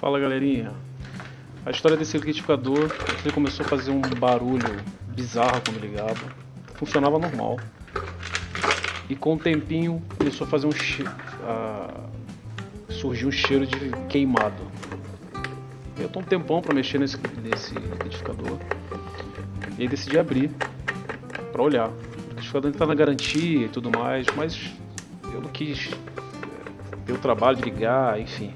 Fala galerinha, a história desse liquidificador, ele começou a fazer um barulho bizarro quando ligava, funcionava normal, e com o tempinho começou a fazer surgiu um cheiro de queimado. Eu tô um tempão para mexer nesse liquidificador, e aí decidi abrir para olhar. O liquidificador está na garantia e tudo mais, mas eu não quis ter o trabalho de ligar, enfim.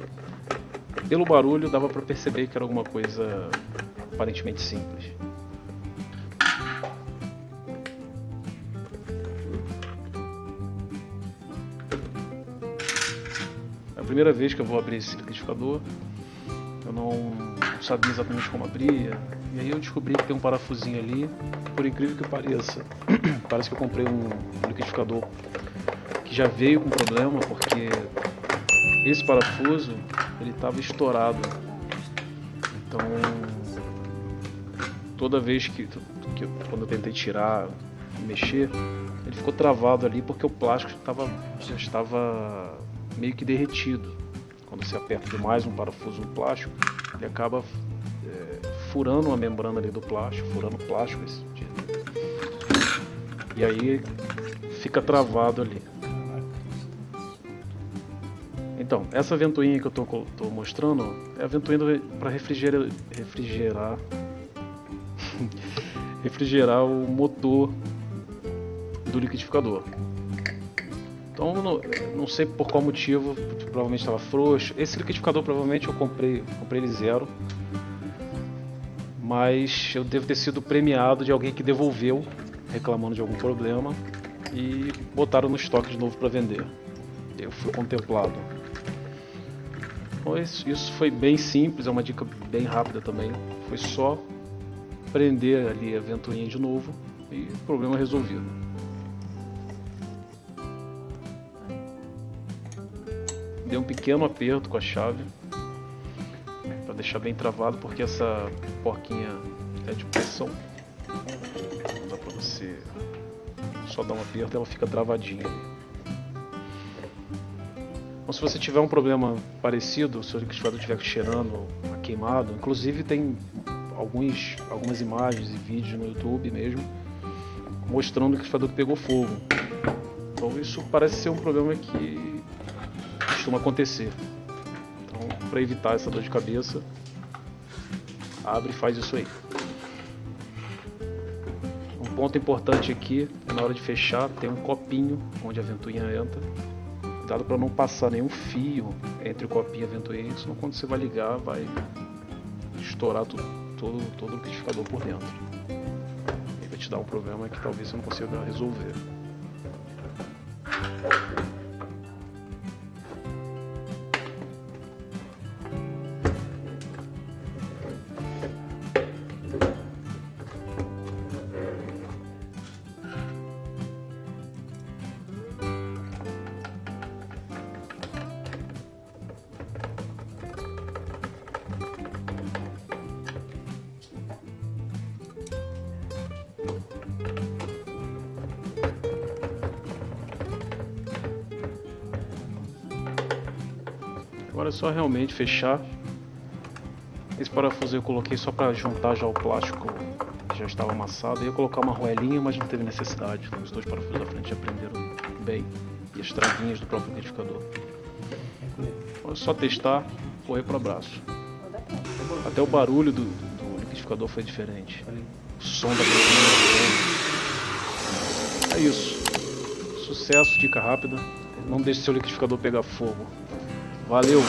Pelo barulho dava para perceber que era alguma coisa aparentemente simples. É a primeira vez que eu vou abrir esse liquidificador. Eu não sabia exatamente como abrir. E aí eu descobri que tem um parafusinho ali. Por incrível que pareça, parece que eu comprei um liquidificador que já veio com problema, porque esse parafuso ele estava estourado. Então toda vez quando eu tentei tirar e mexer, ele ficou travado ali porque o plástico já estava meio que derretido. Quando você aperta demais um parafuso no plástico, ele acaba furando a membrana ali do plástico, furando o plástico e aí fica travado ali. Então, essa ventoinha que eu tô mostrando é a ventoinha para refrigerar o motor do liquidificador. Então, não sei por qual motivo, provavelmente estava frouxo. Esse liquidificador provavelmente eu comprei ele zero, mas eu devo ter sido premiado de alguém que devolveu, reclamando de algum problema, e botaram no estoque de novo para vender. Eu fui contemplado. Então, isso foi bem simples, é uma dica bem rápida também. Foi só prender ali a ventoinha de novo e problema resolvido. Dei um pequeno aperto com a chave para deixar bem travado, porque essa porquinha é de pressão. Não dá para você só dar um aperto, ela fica travadinha ali. Então, se você tiver um problema parecido, se o liquidificador estiver cheirando a queimado, inclusive tem algumas imagens e vídeos no YouTube mesmo mostrando o liquidificador que pegou fogo. Então isso parece ser um problema que costuma acontecer. Então, para evitar essa dor de cabeça, abre e faz isso aí. Um ponto importante aqui, na hora de fechar, tem um copinho onde a ventoinha entra. Cuidado para não passar nenhum fio entre o copinho e a ventoinha, senão quando você vai ligar vai estourar todo o liquidificador por dentro. E vai te dar um problema que talvez você não consiga resolver. Agora é só realmente fechar. Esse parafuso eu coloquei só para juntar já o plástico que já estava amassado. Eu ia colocar uma arruelinha, mas não teve necessidade. Os dois parafusos da frente já prenderam bem. E as travinhas do próprio liquidificador. Agora é só testar, correr para o abraço. Até o barulho do liquidificador foi diferente. O som da pressão. É isso. Sucesso, dica rápida. Não deixe seu liquidificador pegar fogo. Valeu!